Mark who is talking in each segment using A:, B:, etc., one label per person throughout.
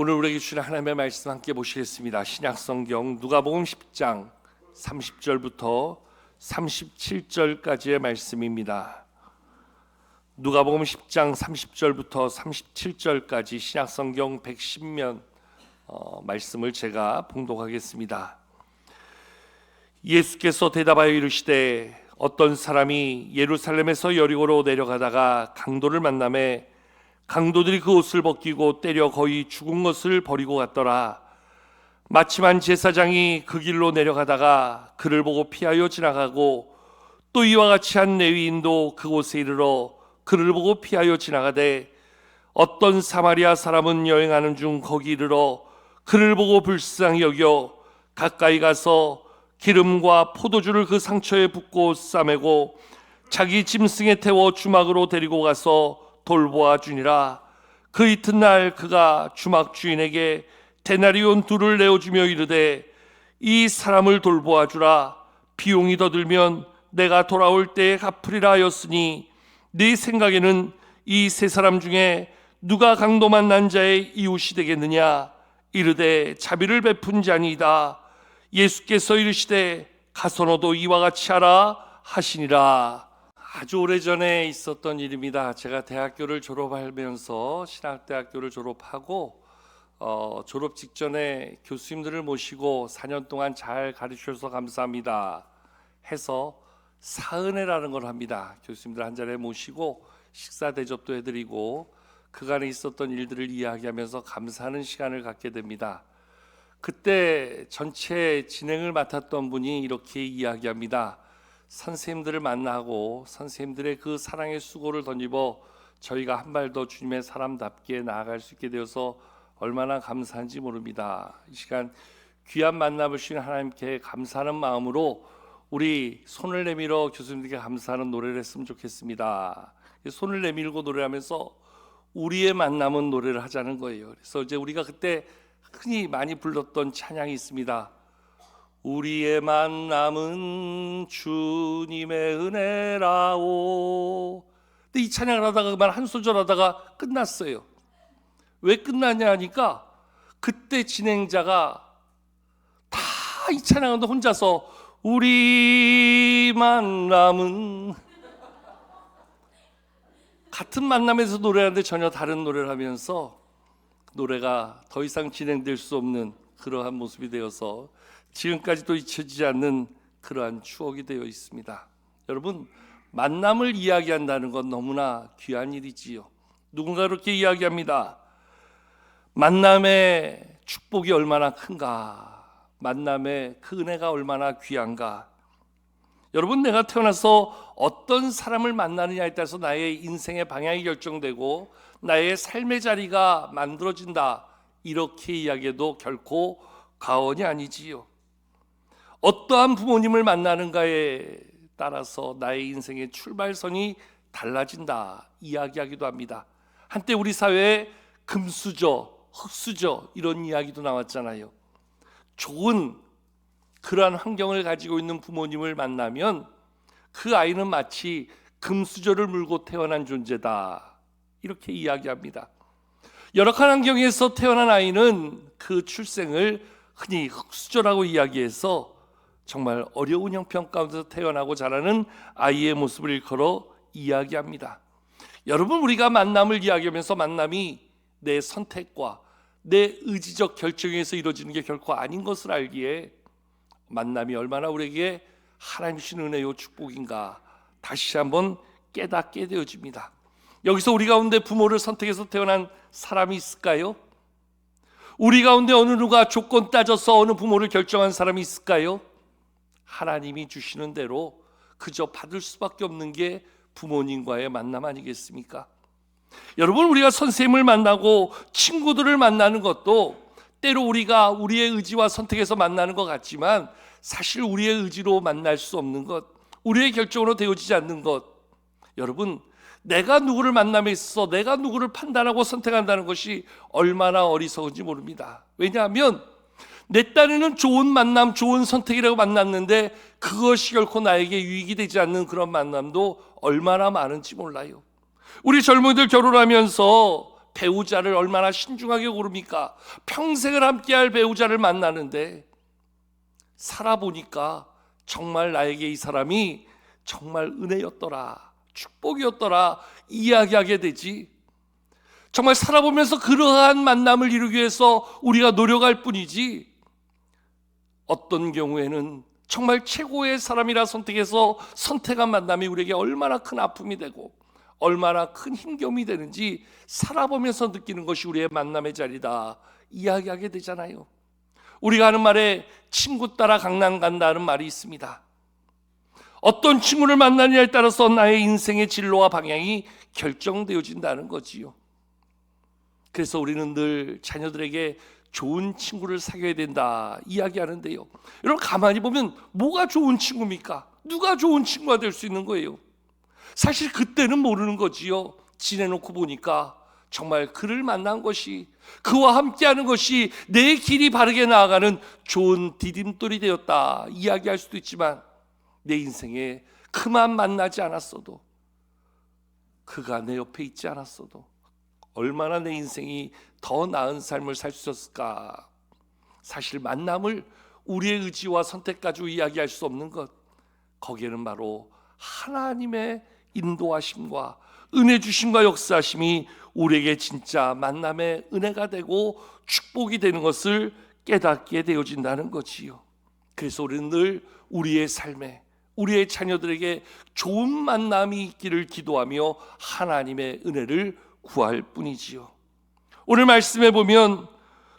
A: 오늘 우리에게 주신 하나님의 말씀 함께 보시겠습니다. 신약성경 누가복음 10장 30절부터 37절까지의 말씀입니다. 누가복음 10장 30절부터 37절까지 신약성경 110면 말씀을 제가 봉독하겠습니다. 예수께서 대답하여 이르시되 어떤 사람이 예루살렘에서 여리고로 내려가다가 강도를 만나매 강도들이 그 옷을 벗기고 때려 거의 죽은 것을 버리고 갔더라. 마침한 제사장이 그 길로 내려가다가 그를 보고 피하여 지나가고 또 이와 같이 한 레위인도 그곳에 이르러 그를 보고 피하여 지나가되 어떤 사마리아 사람은 여행하는 중 거기 이르러 그를 보고 불쌍히 여겨 가까이 가서 기름과 포도주를 그 상처에 붓고 싸매고 자기 짐승에 태워 주막으로 데리고 가서 돌보아 주니라. 그 이튿날 그가 주막 주인에게 데나리온 2를 내어주며 이르되 이 사람을 돌보아 주라. 비용이 더 들면 내가 돌아올 때에 갚으리라 하였으니 네 생각에는 이 세 사람 중에 누가 강도 만난 자의 이웃이 되겠느냐? 이르되 자비를 베푼 자니이다. 예수께서 이르시되 가서 너도 이와 같이 하라 하시니라. 아주 오래전에 있었던 일입니다. 제가 대학교를 졸업하면서 신학대학교를 졸업하고 졸업 직전에 교수님들을 모시고 4년 동안 잘 가르쳐주셔서 감사합니다 해서 사은회라는 걸 합니다. 교수님들 한 자리에 모시고 식사 대접도 해드리고 그간에 있었던 일들을 이야기하면서 감사하는 시간을 갖게 됩니다. 그때 전체 진행을 맡았던 분이 이렇게 이야기합니다. 선생님들을 만나고 선생님들의 그 사랑의 수고를 덧입어 저희가 한 발 더 주님의 사람답게 나아갈 수 있게 되어서 얼마나 감사한지 모릅니다. 이 시간 귀한 만남을 주신 하나님께 감사하는 마음으로 우리 손을 내밀어 교수님들께 감사하는 노래를 했으면 좋겠습니다. 손을 내밀고 노래하면서 우리의 만남은 노래를 하자는 거예요. 그래서 이제 우리가 그때 흔히 많이 불렀던 찬양이 있습니다. 우리의 만남은 주님의 은혜라오. 근데 이 찬양을 하다가 그만 한 소절 하다가 끝났어요. 왜 끝났냐 하니까 그때 진행자가 다 이 찬양을 혼자서 우리 만남은 같은 만남에서 노래하는데 전혀 다른 노래를 하면서 노래가 더 이상 진행될 수 없는 그러한 모습이 되어서 지금까지도 잊혀지지 않는 그러한 추억이 되어 있습니다. 여러분, 만남을 이야기한다는 건 너무나 귀한 일이지요. 누군가 그렇게 이야기합니다. 만남의 축복이 얼마나 큰가, 만남의 그 은혜가 얼마나 귀한가. 여러분, 내가 태어나서 어떤 사람을 만나느냐에 따라서 나의 인생의 방향이 결정되고 나의 삶의 자리가 만들어진다, 이렇게 이야기해도 결코 과언이 아니지요. 어떠한 부모님을 만나는가에 따라서 나의 인생의 출발선이 달라진다 이야기하기도 합니다. 한때 우리 사회에 금수저, 흙수저 이런 이야기도 나왔잖아요. 좋은 그러한 환경을 가지고 있는 부모님을 만나면 그 아이는 마치 금수저를 물고 태어난 존재다, 이렇게 이야기합니다. 열악한 환경에서 태어난 아이는 그 출생을 흔히 흙수저라고 이야기해서 정말 어려운 형편 가운데서 태어나고 자라는 아이의 모습을 일컬어 이야기합니다. 여러분, 우리가 만남을 이야기하면서 만남이 내 선택과 내 의지적 결정에 의해서 이루어지는 게 결코 아닌 것을 알기에 만남이 얼마나 우리에게 하나님 주신 은혜요 축복인가 다시 한번 깨닫게 되어집니다. 여기서 우리 가운데 부모를 선택해서 태어난 사람이 있을까요? 우리 가운데 어느 누가 조건 따져서 어느 부모를 결정한 사람이 있을까요? 하나님이 주시는 대로 그저 받을 수밖에 없는 게 부모님과의 만남 아니겠습니까? 여러분, 우리가 선생님을 만나고 친구들을 만나는 것도 때로 우리가 우리의 의지와 선택해서 만나는 것 같지만 사실 우리의 의지로 만날 수 없는 것, 우리의 결정으로 되어지지 않는 것. 여러분, 내가 누구를 만남에 있어서 내가 누구를 판단하고 선택한다는 것이 얼마나 어리석은지 모릅니다. 왜냐하면 내 딴에는 좋은 만남, 좋은 선택이라고 만났는데 그것이 결코 나에게 유익이 되지 않는 그런 만남도 얼마나 많은지 몰라요. 우리 젊은이들 결혼하면서 배우자를 얼마나 신중하게 고릅니까? 평생을 함께할 배우자를 만나는데 살아보니까 정말 나에게 이 사람이 정말 은혜였더라, 축복이었더라 이야기하게 되지. 정말 살아보면서 그러한 만남을 이루기 위해서 우리가 노력할 뿐이지, 어떤 경우에는 정말 최고의 사람이라 선택해서 선택한 만남이 우리에게 얼마나 큰 아픔이 되고 얼마나 큰 힘겨움이 되는지 살아보면서 느끼는 것이 우리의 만남의 자리다 이야기하게 되잖아요. 우리가 하는 말에 친구 따라 강남 간다는 말이 있습니다. 어떤 친구를 만나느냐에 따라서 나의 인생의 진로와 방향이 결정되어진다는 거지요. 그래서 우리는 늘 자녀들에게 좋은 친구를 사귀어야 된다 이야기하는데요, 여러분 가만히 보면 뭐가 좋은 친구입니까? 누가 좋은 친구가 될 수 있는 거예요? 사실 그때는 모르는 거지요. 지내놓고 보니까 정말 그를 만난 것이, 그와 함께하는 것이 내 길이 바르게 나아가는 좋은 디딤돌이 되었다 이야기할 수도 있지만, 내 인생에 그만 만나지 않았어도, 그가 내 옆에 있지 않았어도 얼마나 내 인생이 더 나은 삶을 살 수 있었을까. 사실 만남을 우리의 의지와 선택 가지고 이야기할 수 없는 것, 거기에는 바로 하나님의 인도하심과 은혜 주심과 역사하심이 우리에게 진짜 만남의 은혜가 되고 축복이 되는 것을 깨닫게 되어진다는 거지요. 그래서 우리는 늘 우리의 삶에, 우리의 자녀들에게 좋은 만남이 있기를 기도하며 하나님의 은혜를 구할 뿐이지요. 오늘 말씀에 보면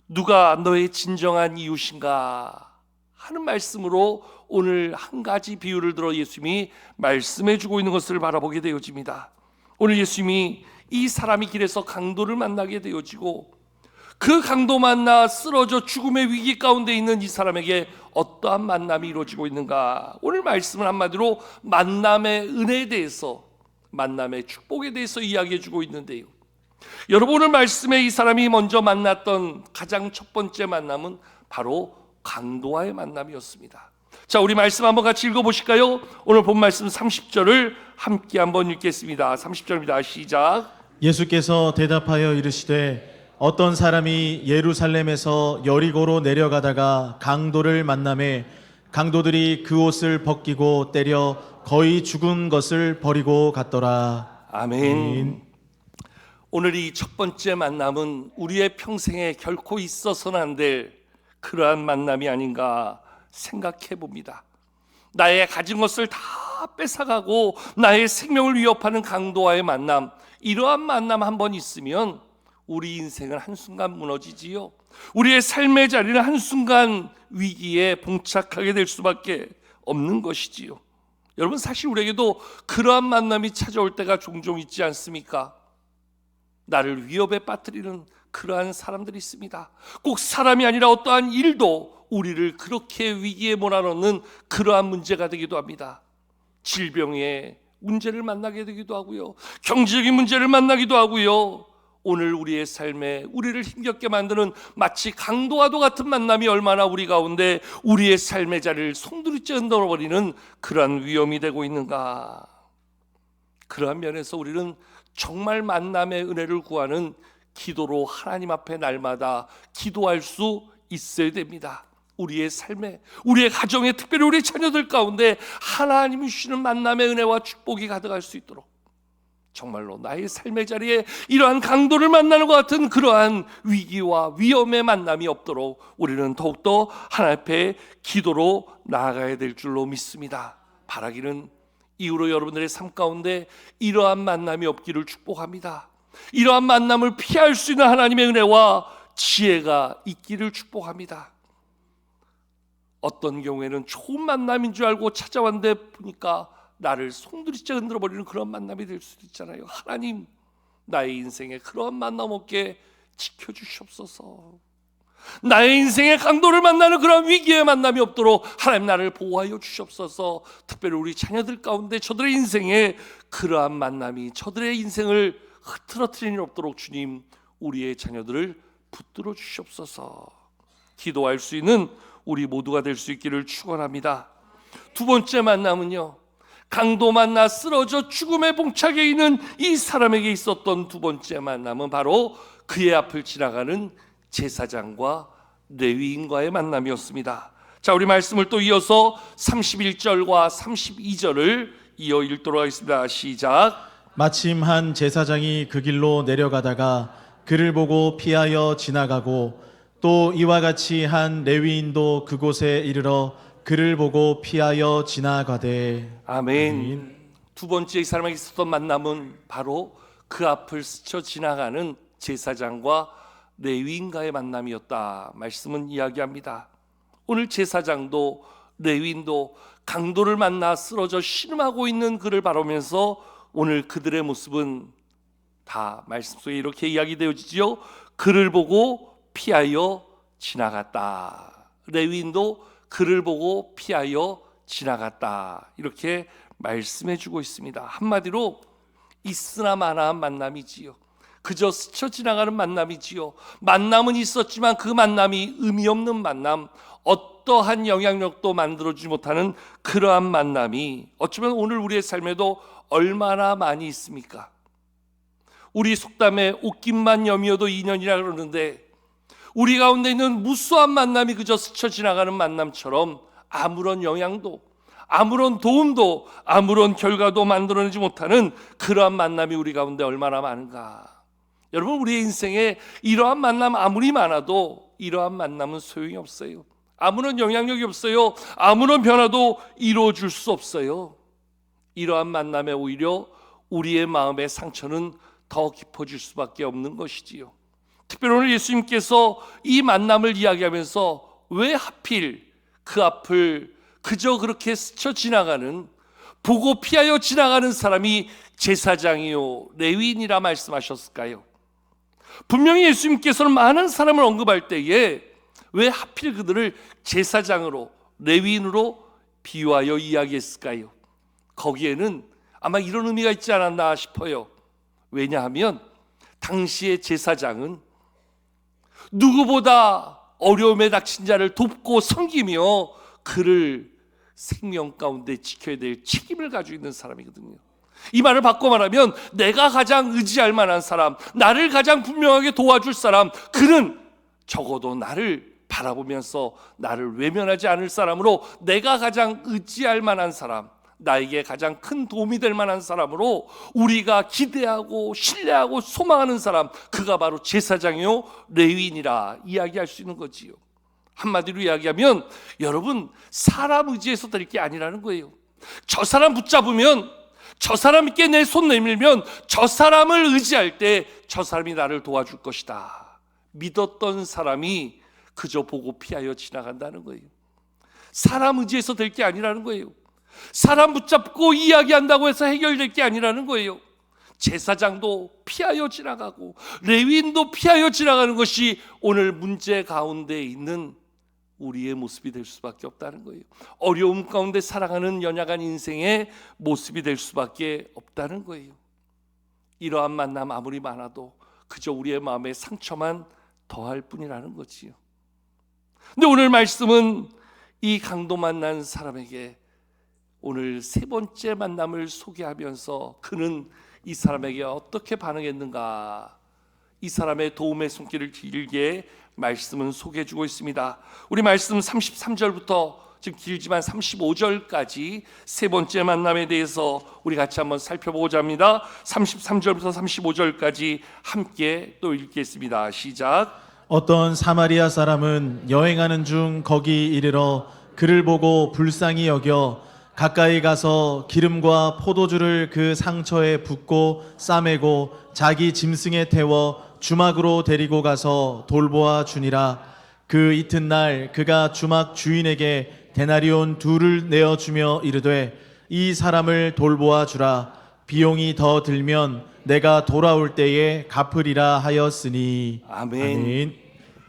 A: 누가 너의 진정한 이웃인가 하는 말씀으로 오늘 한 가지 비유를 들어 예수님이 말씀해 주고 있는 것을 바라보게 되어집니다. 오늘 예수님이 이 사람이 길에서 강도를 만나게 되어지고, 그 강도 만나 쓰러져 죽음의 위기 가운데 있는 이 사람에게 어떠한 만남이 이루어지고 있는가. 오늘 말씀은 한마디로 만남의 은혜에 대해서, 만남의 축복에 대해서 이야기해 주고 있는데요, 여러분 오늘 말씀에 이 사람이 먼저 만났던 가장 첫 번째 만남은 바로 강도와의 만남이었습니다. 자, 우리 말씀 한번 같이 읽어보실까요? 오늘 본 말씀 30절을 함께 한번 읽겠습니다. 30절입니다. 시작.
B: 예수께서 대답하여 이르시되 어떤 사람이 예루살렘에서 여리고로 내려가다가 강도를 만나매 강도들이 그 옷을 벗기고 때려 거의 죽은 것을 버리고 갔더라.
A: 아멘. 오늘 이 첫 번째 만남은 우리의 평생에 결코 있어서는 안 될 그러한 만남이 아닌가 생각해 봅니다. 나의 가진 것을 다 뺏어가고 나의 생명을 위협하는 강도와의 만남, 이러한 만남 한 번 있으면 우리 인생은 한순간 무너지지요. 우리의 삶의 자리는 한순간 위기에 봉착하게 될 수밖에 없는 것이지요. 여러분 사실 우리에게도 그러한 만남이 찾아올 때가 종종 있지 않습니까? 나를 위협에 빠뜨리는 그러한 사람들이 있습니다. 꼭 사람이 아니라 어떠한 일도 우리를 그렇게 위기에 몰아넣는 그러한 문제가 되기도 합니다. 질병의 문제를 만나게 되기도 하고요, 경제적인 문제를 만나기도 하고요. 오늘 우리의 삶에 우리를 힘겹게 만드는 마치 강도와도 같은 만남이 얼마나 우리 가운데 우리의 삶의 자리를 송두리째 흔들어버리는 그러한 위험이 되고 있는가. 그러한 면에서 우리는 정말 만남의 은혜를 구하는 기도로 하나님 앞에 날마다 기도할 수 있어야 됩니다. 우리의 삶에, 우리의 가정에, 특별히 우리 자녀들 가운데 하나님이 주시는 만남의 은혜와 축복이 가득할 수 있도록, 정말로 나의 삶의 자리에 이러한 강도를 만나는 것 같은 그러한 위기와 위험의 만남이 없도록 우리는 더욱더 하나님 앞에 기도로 나아가야 될 줄로 믿습니다. 바라기는 이후로 여러분들의 삶 가운데 이러한 만남이 없기를 축복합니다. 이러한 만남을 피할 수 있는 하나님의 은혜와 지혜가 있기를 축복합니다. 어떤 경우에는 좋은 만남인 줄 알고 찾아왔는데 보니까 나를 송두리째 흔들어버리는 그런 만남이 될 수도 있잖아요. 하나님, 나의 인생에 그런 만남 없게 지켜주시옵소서. 나의 인생의 강도를 만나는 그런 위기의 만남이 없도록 하나님 나를 보호하여 주시옵소서. 특별히 우리 자녀들 가운데 저들의 인생에 그러한 만남이 저들의 인생을 흐트러뜨리는 일 없도록 주님, 우리의 자녀들을 붙들어 주시옵소서. 기도할 수 있는 우리 모두가 될 수 있기를 축원합니다. 두 번째 만남은요, 강도 만나 쓰러져 죽음의 봉착에 있는 이 사람에게 있었던 두 번째 만남은 바로 그의 앞을 지나가는 제사장과 레위인과의 만남이었습니다. 자, 우리 말씀을 또 이어서 31절과 32절을 이어 읽도록 하겠습니다. 시작.
B: 마침 한 제사장이 그 길로 내려가다가 그를 보고 피하여 지나가고 또 이와 같이 한 레위인도 그곳에 이르러 그를 보고 피하여 지나가되.
A: 아멘. 두 번째 이 사람에게 있었던 만남은 바로 그 앞을 스쳐 지나가는 제사장과 레위인과의 만남이었다. 말씀은 이야기합니다. 오늘 제사장도 레위인도 강도를 만나 쓰러져 신음하고 있는 그를 바라보면서 오늘 그들의 모습은 다 말씀 속에 이렇게 이야기되어지지요. 그를 보고 피하여 지나갔다. 레위인도 그를 보고 피하여 지나갔다. 이렇게 말씀해 주고 있습니다. 한마디로 있으나 마나한 만남이지요. 그저 스쳐 지나가는 만남이지요. 만남은 있었지만 그 만남이 의미 없는 만남, 어떠한 영향력도 만들어주지 못하는 그러한 만남이 어쩌면 오늘 우리의 삶에도 얼마나 많이 있습니까? 우리 속담에 옷깃만 여미어도 인연이라 그러는데 우리 가운데 있는 무수한 만남이 그저 스쳐 지나가는 만남처럼 아무런 영향도, 아무런 도움도, 아무런 결과도 만들어내지 못하는 그러한 만남이 우리 가운데 얼마나 많은가. 여러분, 우리의 인생에 이러한 만남 아무리 많아도 이러한 만남은 소용이 없어요. 아무런 영향력이 없어요. 아무런 변화도 이루어줄 수 없어요. 이러한 만남에 오히려 우리의 마음의 상처는 더 깊어질 수밖에 없는 것이지요. 특별히 오늘 예수님께서 이 만남을 이야기하면서 왜 하필 그 앞을 그저 그렇게 스쳐 지나가는, 보고 피하여 지나가는 사람이 제사장이요 레위인이라 말씀하셨을까요? 분명히 예수님께서는 많은 사람을 언급할 때에 왜 하필 그들을 제사장으로 레위인으로 비유하여 이야기했을까요? 거기에는 아마 이런 의미가 있지 않았나 싶어요. 왜냐하면 당시의 제사장은 누구보다 어려움에 닥친 자를 돕고 섬기며 그를 생명 가운데 지켜야 될 책임을 가지고 있는 사람이거든요. 이 말을 바꿔 말하면 내가 가장 의지할 만한 사람, 나를 가장 분명하게 도와줄 사람, 그는 적어도 나를 바라보면서 나를 외면하지 않을 사람으로, 내가 가장 의지할 만한 사람, 나에게 가장 큰 도움이 될 만한 사람으로 우리가 기대하고 신뢰하고 소망하는 사람, 그가 바로 제사장이요 레위인이라 이야기할 수 있는 거지요. 한마디로 이야기하면 여러분, 사람 의지해서 될 게 아니라는 거예요. 저 사람 붙잡으면, 저 사람께 내 손 내밀면, 저 사람을 의지할 때 저 사람이 나를 도와줄 것이다 믿었던 사람이 그저 보고 피하여 지나간다는 거예요. 사람 의지해서 될 게 아니라는 거예요. 사람 붙잡고 이야기한다고 해서 해결될 게 아니라는 거예요. 제사장도 피하여 지나가고 레위인도 피하여 지나가는 것이 오늘 문제 가운데 있는 우리의 모습이 될 수밖에 없다는 거예요. 어려움 가운데 살아가는 연약한 인생의 모습이 될 수밖에 없다는 거예요. 이러한 만남 아무리 많아도 그저 우리의 마음에 상처만 더할 뿐이라는 거지요. 근데 오늘 말씀은 이 강도 만난 사람에게 오늘 세 번째 만남을 소개하면서 그는 이 사람에게 어떻게 반응했는가, 이 사람의 도움의 손길을 길게 말씀은 소개해주고 있습니다. 우리 말씀 33절부터 지금 길지만 35절까지 세 번째 만남에 대해서 우리 같이 한번 살펴보고자 합니다. 33절부터 35절까지 함께 또 읽겠습니다. 시작.
B: 어떤 사마리아 사람은 여행하는 중 거기 이르러 그를 보고 불쌍히 여겨 가까이 가서 기름과 포도주를 그 상처에 붓고 싸매고 자기 짐승에 태워 주막으로 데리고 가서 돌보아 주니라. 그 이튿날 그가 주막 주인에게 데나리온 2를 내어주며 이르되 이 사람을 돌보아 주라. 비용이 더 들면 내가 돌아올 때에 갚으리라 하였으니.
A: 아멘.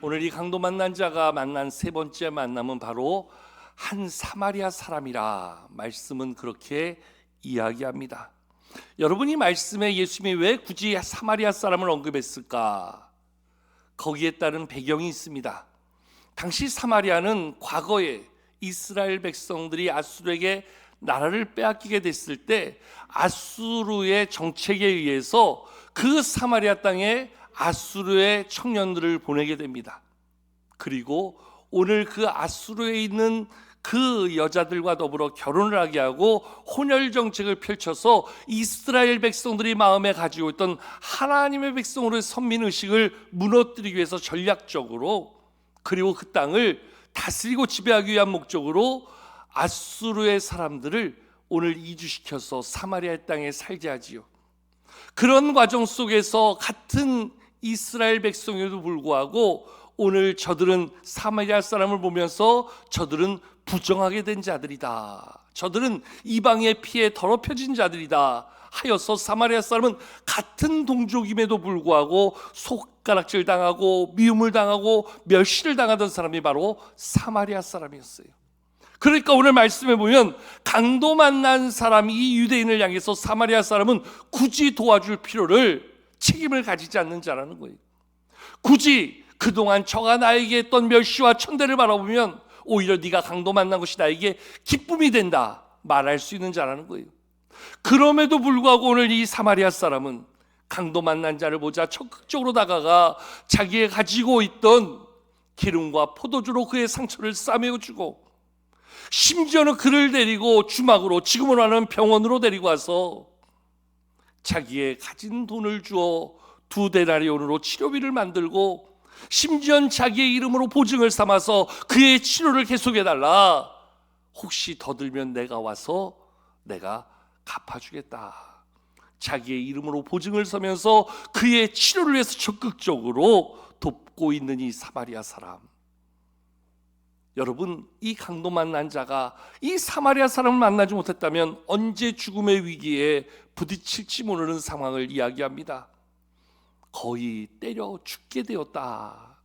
A: 오늘 이 강도 만난 자가 만난 세 번째 만남은 바로 한 사마리아 사람이라 말씀은 그렇게 이야기합니다. 여러분이 말씀에 예수님이 왜 굳이 사마리아 사람을 언급했을까? 거기에 따른 배경이 있습니다. 당시 사마리아는 과거에 이스라엘 백성들이 아수르에게 나라를 빼앗기게 됐을 때 아수르의 정책에 의해서 그 사마리아 땅에 아수르의 청년들을 보내게 됩니다. 그리고 오늘 그 아수르에 있는 그 여자들과 더불어 결혼을 하게 하고 혼혈 정책을 펼쳐서 이스라엘 백성들이 마음에 가지고 있던 하나님의 백성으로의 선민의식을 무너뜨리기 위해서 전략적으로, 그리고 그 땅을 다스리고 지배하기 위한 목적으로 아수르의 사람들을 오늘 이주시켜서 사마리아 땅에 살게 하지요. 그런 과정 속에서 같은 이스라엘 백성에도 불구하고 오늘 저들은 사마리아 사람을 보면서 저들은 부정하게 된 자들이다, 저들은 이방의 피에 더럽혀진 자들이다 하여서 사마리아 사람은 같은 동족임에도 불구하고 손가락질 당하고 미움을 당하고 멸시를 당하던 사람이 바로 사마리아 사람이었어요. 그러니까 오늘 말씀에 보면 강도 만난 사람, 이 유대인을 향해서 사마리아 사람은 굳이 도와줄 필요를, 책임을 가지지 않는 자라는 거예요. 굳이 그동안 저가 나에게 했던 멸시와 천대를 바라보면 오히려 네가 강도 만난 것이 나에게 기쁨이 된다 말할 수 있는 자라는 거예요. 그럼에도 불구하고 오늘 이 사마리아 사람은 강도 만난 자를 보자 적극적으로 다가가 자기가 가지고 있던 기름과 포도주로 그의 상처를 싸매어주고, 심지어는 그를 데리고 주막으로, 지금으로 하는 병원으로 데리고 와서 자기의 가진 돈을 주어 2데나리온으로 치료비를 만들고, 심지어는 자기의 이름으로 보증을 삼아서 그의 치료를 계속해달라, 혹시 더 들면 내가 와서 내가 갚아주겠다, 자기의 이름으로 보증을 서면서 그의 치료를 위해서 적극적으로 돕고 있는 이 사마리아 사람. 여러분, 이 강도 만난 자가 이 사마리아 사람을 만나지 못했다면 언제 죽음의 위기에 부딪힐지 모르는 상황을 이야기합니다. 거의 때려 죽게 되었다.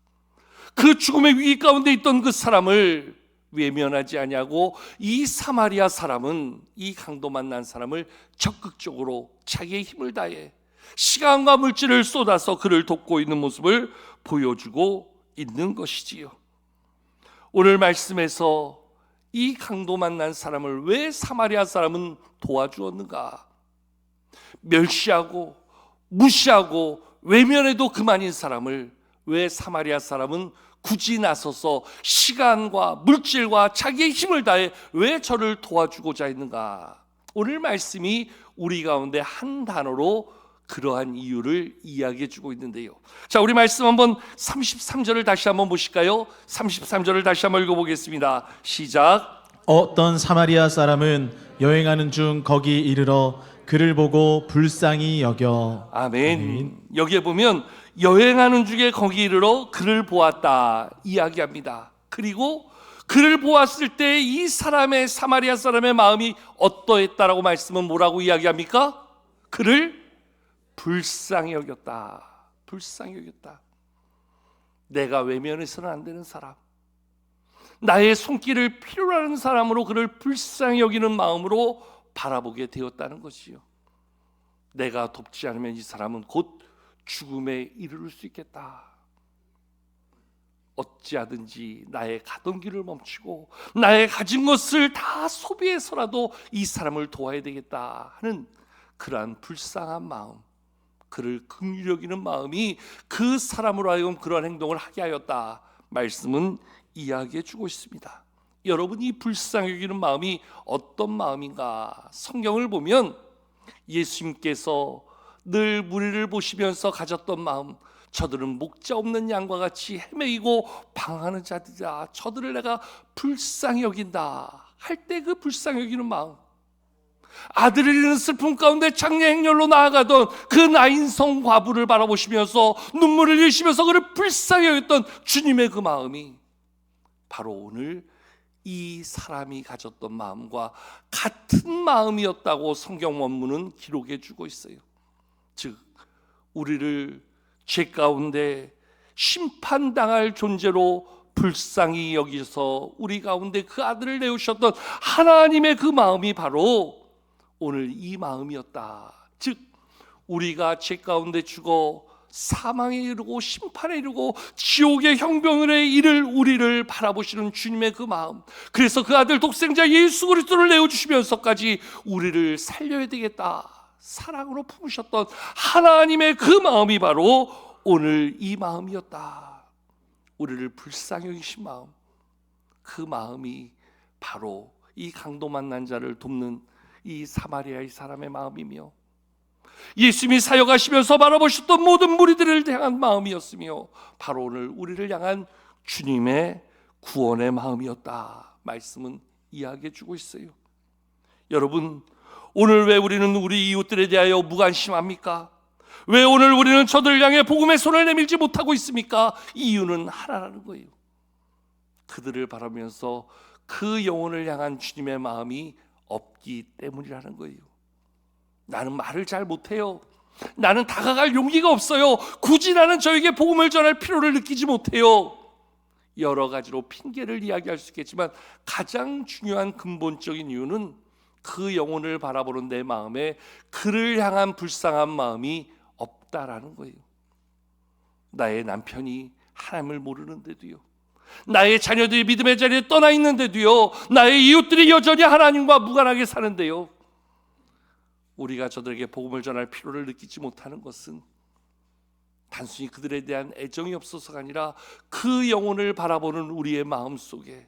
A: 그 죽음의 위기 가운데 있던 그 사람을 외면하지 아니하고 이 사마리아 사람은 이 강도 만난 사람을 적극적으로 자기의 힘을 다해 시간과 물질을 쏟아서 그를 돕고 있는 모습을 보여주고 있는 것이지요. 오늘 말씀에서 이 강도 만난 사람을 왜 사마리아 사람은 도와주었는가? 멸시하고 무시하고 외면해도 그만인 사람을 왜 사마리아 사람은 굳이 나서서 시간과 물질과 자기의 힘을 다해 왜 저를 도와주고자 했는가? 오늘 말씀이 우리 가운데 한 단어로 그러한 이유를 이야기해 주고 있는데요. 자, 우리 말씀 한번 33절을 다시 한번 보실까요? 33절을 다시 한번 읽어보겠습니다. 시작.
B: 어떤 사마리아 사람은 여행하는 중 거기 이르러 그를 보고 불쌍히 여겨.
A: 아멘. 여기에 보면 여행하는 중에 거기 이르러 그를 보았다 이야기합니다. 그리고 그를 보았을 때 이 사람의, 사마리아 사람의 마음이 어떠했다라고 말씀은 뭐라고 이야기합니까? 그를 불쌍히 여겼다. 불쌍히 여겼다. 내가 외면해서는 안 되는 사람, 나의 손길을 필요로 하는 사람으로 그를 불쌍히 여기는 마음으로 바라보게 되었다는 것이요. 내가 돕지 않으면 이 사람은 곧 죽음에 이르를 수 있겠다. 어찌하든지 나의 가던 길을 멈추고 나의 가진 것을 다 소비해서라도 이 사람을 도와야 되겠다 하는 그러한 불쌍한 마음, 그를 긍휼히 여기는 마음이 그 사람으로 하여금 그러한 행동을 하게 하였다 말씀은 이야기해 주고 있습니다. 여러분, 이 불쌍히 여기는 마음이 어떤 마음인가? 성경을 보면 예수님께서 늘 무리를 보시면서 가졌던 마음, 저들은 목자 없는 양과 같이 헤매이고 방황하는 자들이다, 저들을 내가 불쌍히 여긴다 할 때 그 불쌍히 여기는 마음, 아들을 잃은 슬픔 가운데 장례 행렬로 나아가던 그 나인성 과부를 바라보시면서 눈물을 흘리시면서 그를 불쌍히 여겼던 주님의 그 마음이 바로 오늘 이 사람이 가졌던 마음과 같은 마음이었다고 성경 원문은 기록해 주고 있어요. 즉, 우리를 죄 가운데 심판당할 존재로 불쌍히 여기서 우리 가운데 그 아들을 내오셨던 하나님의 그 마음이 바로 오늘 이 마음이었다. 즉, 우리가 죄 가운데 죽어 사망에 이르고 심판에 이르고 지옥의 형병에 이를 우리를 바라보시는 주님의 그 마음, 그래서 그 아들 독생자 예수 그리스도를 내어주시면서까지 우리를 살려야 되겠다 사랑으로 품으셨던 하나님의 그 마음이 바로 오늘 이 마음이었다. 우리를 불쌍히 여기신 마음, 그 마음이 바로 이 강도 만난 자를 돕는 이 사마리아의 사람의 마음이며, 예수님이 사역하시면서 바라보셨던 모든 무리들을 향한 마음이었으며, 바로 오늘 우리를 향한 주님의 구원의 마음이었다. 말씀은 이야기해 주고 있어요. 여러분, 오늘 왜 우리는 우리 이웃들에 대하여 무관심합니까? 왜 오늘 우리는 저들을 향해 복음의 손을 내밀지 못하고 있습니까? 이유는 하나라는 거예요. 그들을 바라보면서 그 영혼을 향한 주님의 마음이 없기 때문이라는 거예요. 나는 말을 잘 못해요. 나는 다가갈 용기가 없어요. 굳이 나는 저에게 복음을 전할 필요를 느끼지 못해요. 여러 가지로 핑계를 이야기할 수 있겠지만 가장 중요한 근본적인 이유는 그 영혼을 바라보는 내 마음에 그를 향한 불쌍한 마음이 없다라는 거예요. 나의 남편이 하나님을 모르는데도요, 나의 자녀들이 믿음의 자리에 떠나 있는데도요, 나의 이웃들이 여전히 하나님과 무관하게 사는데요, 우리가 저들에게 복음을 전할 필요를 느끼지 못하는 것은 단순히 그들에 대한 애정이 없어서가 아니라 그 영혼을 바라보는 우리의 마음 속에,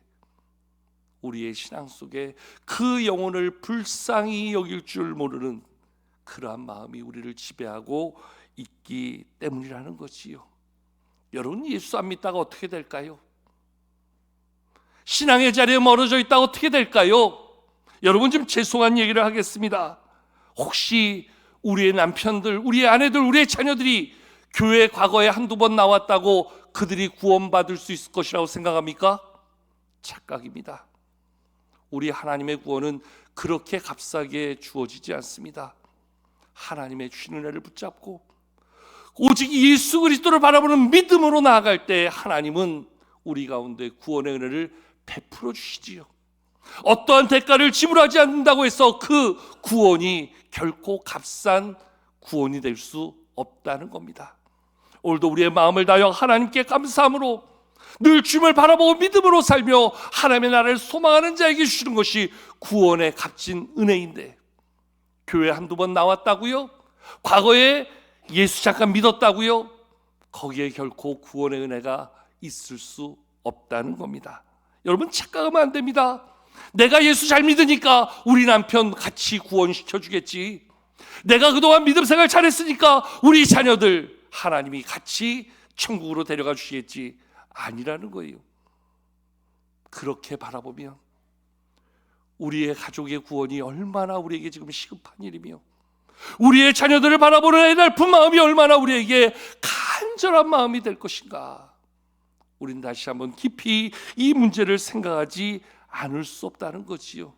A: 우리의 신앙 속에 그 영혼을 불쌍히 여길 줄 모르는 그러한 마음이 우리를 지배하고 있기 때문이라는 거지요. 여러분, 예수 안 믿다가 어떻게 될까요? 신앙의 자리에 멀어져 있다가 어떻게 될까요? 여러분, 좀 죄송한 얘기를 하겠습니다. 혹시 우리의 남편들, 우리의 아내들, 우리의 자녀들이 교회 과거에 한두 번 나왔다고 그들이 구원받을 수 있을 것이라고 생각합니까? 착각입니다. 우리 하나님의 구원은 그렇게 값싸게 주어지지 않습니다. 하나님의 주신 은혜를 붙잡고 오직 예수 그리스도를 바라보는 믿음으로 나아갈 때 하나님은 우리 가운데 구원의 은혜를 베풀어 주시지요. 어떠한 대가를 지불하지 않는다고 해서 그 구원이 결코 값싼 구원이 될 수 없다는 겁니다. 오늘도 우리의 마음을 다하여 하나님께 감사함으로 늘 주님을 바라보고 믿음으로 살며 하나님의 나라를 소망하는 자에게 주시는 것이 구원의 값진 은혜인데, 교회 한두 번 나왔다고요? 과거에 예수 잠깐 믿었다고요? 거기에 결코 구원의 은혜가 있을 수 없다는 겁니다. 여러분, 착각하면 안 됩니다. 내가 예수 잘 믿으니까 우리 남편 같이 구원시켜 주겠지, 내가 그동안 믿음 생활 잘했으니까 우리 자녀들 하나님이 같이 천국으로 데려가 주시겠지, 아니라는 거예요. 그렇게 바라보면 우리의 가족의 구원이 얼마나 우리에게 지금 시급한 일이며, 우리의 자녀들을 바라보는 애달픈 마음이 얼마나 우리에게 간절한 마음이 될 것인가. 우린 다시 한번 깊이 이 문제를 생각하지 않을 수 없다는 거지요.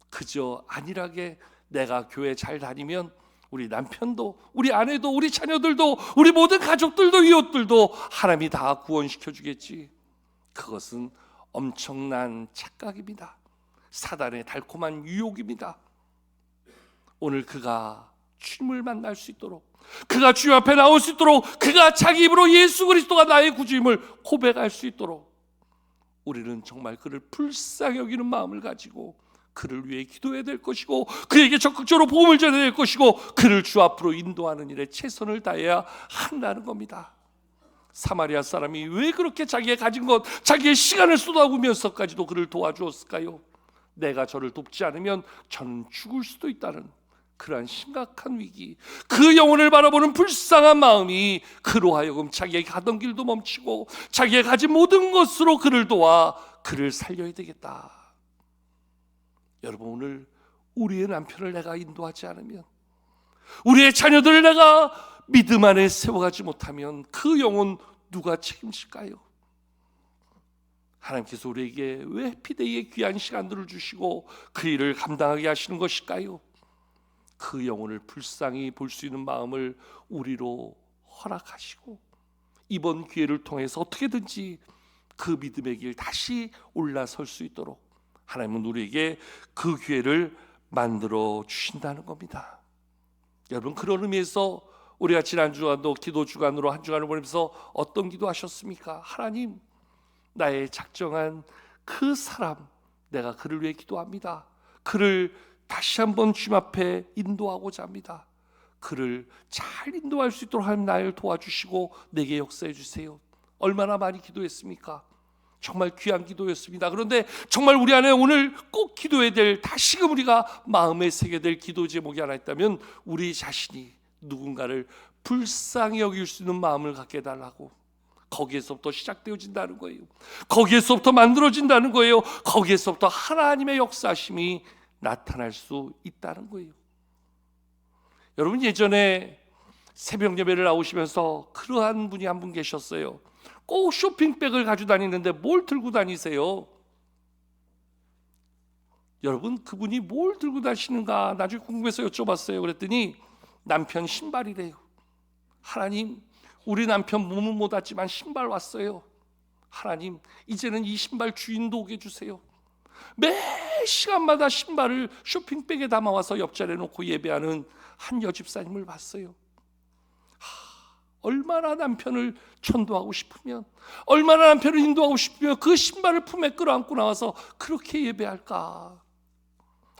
A: 그저 안일하게 내가 교회 잘 다니면 우리 남편도, 우리 아내도, 우리 자녀들도, 우리 모든 가족들도, 이웃들도 하나님이 다 구원시켜 주겠지. 그것은 엄청난 착각입니다. 사단의 달콤한 유혹입니다. 오늘 그가 주님을 만날 수 있도록, 그가 주님 앞에 나올 수 있도록, 그가 자기 입으로 예수 그리스도가 나의 구주임을 고백할 수 있도록 우리는 정말 그를 불쌍히 여기는 마음을 가지고 그를 위해 기도해야 될 것이고, 그에게 적극적으로 복음을 전해야 될 것이고, 그를 주 앞으로 인도하는 일에 최선을 다해야 한다는 겁니다. 사마리아 사람이 왜 그렇게 자기의 가진 것, 자기의 시간을 쏟아부으면서까지도 그를 도와주었을까요? 내가 저를 돕지 않으면 저는 죽을 수도 있다는 그러한 심각한 위기, 그 영혼을 바라보는 불쌍한 마음이 그로 하여금 자기의 가던 길도 멈추고 자기가 가진 모든 것으로 그를 도와 그를 살려야 되겠다. 여러분, 오늘 우리의 남편을 내가 인도하지 않으면, 우리의 자녀들을 내가 믿음 안에 세워가지 못하면 그 영혼 누가 책임질까요? 하나님께서 우리에게 왜 피대의 귀한 시간들을 주시고 그 일을 감당하게 하시는 것일까요? 그 영혼을 불쌍히 볼 수 있는 마음을 우리로 허락하시고 이번 기회를 통해서 어떻게든지 그 믿음의 길 다시 올라설 수 있도록 하나님은 우리에게 그 기회를 만들어 주신다는 겁니다. 여러분, 그런 의미에서 우리가 지난 주간도 기도 주간으로 한 주간을 보내면서 어떤 기도하셨습니까? 하나님, 나의 작정한 그 사람, 내가 그를 위해 기도합니다. 그를 다시 한번 주님 앞에 인도하고자 합니다. 그를 잘 인도할 수 있도록 하나님 나를 도와주시고 내게 역사해 주세요. 얼마나 많이 기도했습니까? 정말 귀한 기도였습니다. 그런데 정말 우리 안에 오늘 꼭 기도해야 될, 다시금 우리가 마음에 새겨야 될 기도 제목이 하나 있다면 우리 자신이 누군가를 불쌍히 여길 수 있는 마음을 갖게 해달라고. 거기에서부터 시작되어진다는 거예요. 거기에서부터 만들어진다는 거예요. 거기에서부터 하나님의 역사심이 나타날 수 있다는 거예요. 여러분, 예전에 새벽 예배를 나오시면서 그러한 분이 한 분 계셨어요. 꼭 쇼핑백을 가지고 다니는데 뭘 들고 다니세요? 여러분, 그분이 뭘 들고 다니시는가 나중에 궁금해서 여쭤봤어요. 그랬더니 남편 신발이래요. 하나님, 우리 남편 몸은 못 왔지만 신발 왔어요. 하나님, 이제는 이 신발 주인도 오게 해주세요. 매 시간마다 신발을 쇼핑백에 담아와서 옆자리에 놓고 예배하는 한 여집사님을 봤어요. 얼마나 남편을 천도하고 싶으면, 얼마나 남편을 인도하고 싶으면 그 신발을 품에 끌어안고 나와서 그렇게 예배할까.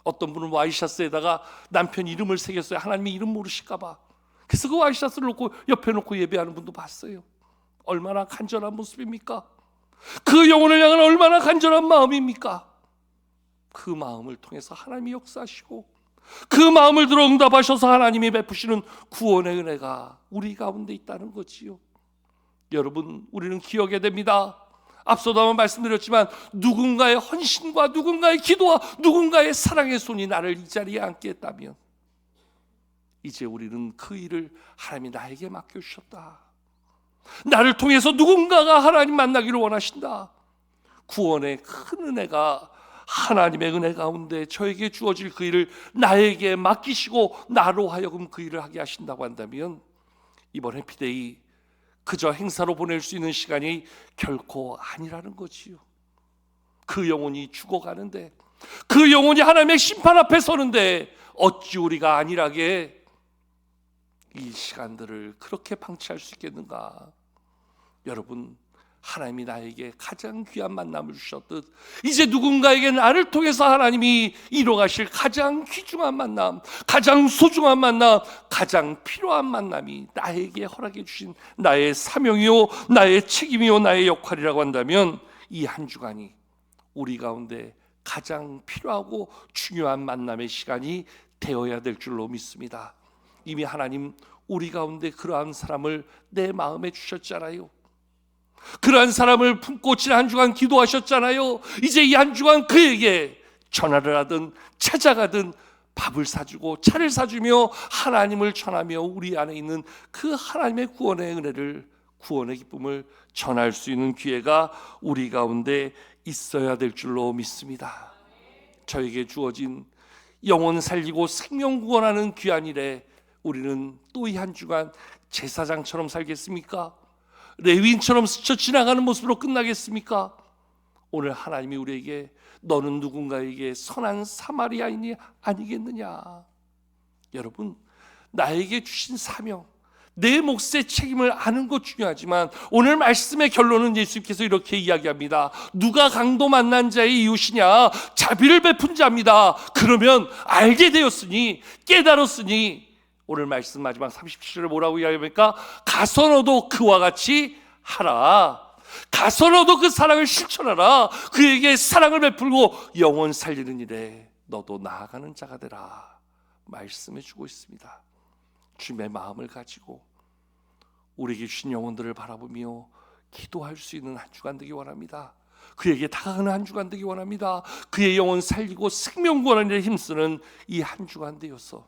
A: 어떤 분은 와이셔츠에다가 남편 이름을 새겼어요. 하나님의 이름 모르실까 봐. 그래서 그 와이셔츠를 놓고 옆에 놓고 예배하는 분도 봤어요. 얼마나 간절한 모습입니까? 그 영혼을 향한 얼마나 간절한 마음입니까? 그 마음을 통해서 하나님이 역사하시고 그 마음을 들어 응답하셔서 하나님이 베푸시는 구원의 은혜가 우리 가운데 있다는 거지요. 여러분, 우리는 기억해야 됩니다. 앞서도 한번 말씀드렸지만 누군가의 헌신과 누군가의 기도와 누군가의 사랑의 손이 나를 이 자리에 앉게 했다면 이제 우리는 그 일을 하나님이 나에게 맡겨주셨다. 나를 통해서 누군가가 하나님 만나기를 원하신다. 구원의 큰 은혜가, 하나님의 은혜 가운데 저에게 주어질 그 일을 나에게 맡기시고 나로 하여금 그 일을 하게 하신다고 한다면 이번 해피데이 그저 행사로 보낼 수 있는 시간이 결코 아니라는 거지요. 그 영혼이 죽어가는데, 그 영혼이 하나님의 심판 앞에 서는데 어찌 우리가 안일하게 이 시간들을 그렇게 방치할 수 있겠는가. 여러분, 하나님이 나에게 가장 귀한 만남을 주셨듯 이제 누군가에게 나를 통해서 하나님이 이뤄가실 가장 귀중한 만남, 가장 소중한 만남, 가장 필요한 만남이 나에게 허락해 주신 나의 사명이요, 나의 책임이요, 나의 역할이라고 한다면 이 한 주간이 우리 가운데 가장 필요하고 중요한 만남의 시간이 되어야 될 줄로 믿습니다. 이미 하나님 우리 가운데 그러한 사람을 내 마음에 주셨잖아요. 그러한 사람을 품고 지난 한 주간 기도하셨잖아요. 이제 이 한 주간 그에게 전화를 하든 찾아가든 밥을 사주고 차를 사주며 하나님을 전하며 우리 안에 있는 그 하나님의 구원의 은혜를, 구원의 기쁨을 전할 수 있는 기회가 우리 가운데 있어야 될 줄로 믿습니다. 저에게 주어진 영혼 살리고 생명 구원하는 귀한 일에 우리는 또 이 한 주간 제사장처럼 살겠습니까? 레위인처럼 스쳐 지나가는 모습으로 끝나겠습니까? 오늘 하나님이 우리에게 너는 누군가에게 선한 사마리아인이 아니겠느냐. 여러분, 나에게 주신 사명, 내 몫의 책임을 아는 것 중요하지만 오늘 말씀의 결론은 예수님께서 이렇게 이야기합니다. 누가 강도 만난 자의 이웃이냐? 자비를 베푼 자입니다. 그러면 알게 되었으니, 깨달았으니, 오늘 말씀 마지막 37절에 뭐라고 이야기합니까? 가서 너도 그와 같이 하라. 가서 너도 그 사랑을 실천하라. 그에게 사랑을 베풀고 영혼 살리는 일에 너도 나아가는 자가 되라. 말씀해 주고 있습니다. 주님의 마음을 가지고 우리에게 주신 영혼들을 바라보며 기도할 수 있는 한 주간 되기 원합니다. 그에게 다가가는 한 주간 되기 원합니다. 그의 영혼 살리고 생명 구원하는 일에 힘쓰는 이 한 주간 되어서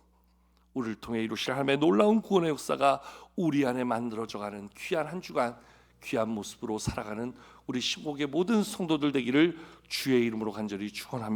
A: 우리를 통해 이루실 하나님의 놀라운 구원의 역사가 우리 안에 만들어져가는 귀한 한 주간, 귀한 모습으로 살아가는 우리 신곡의 모든 성도들 되기를 주의 이름으로 간절히 축원합니다.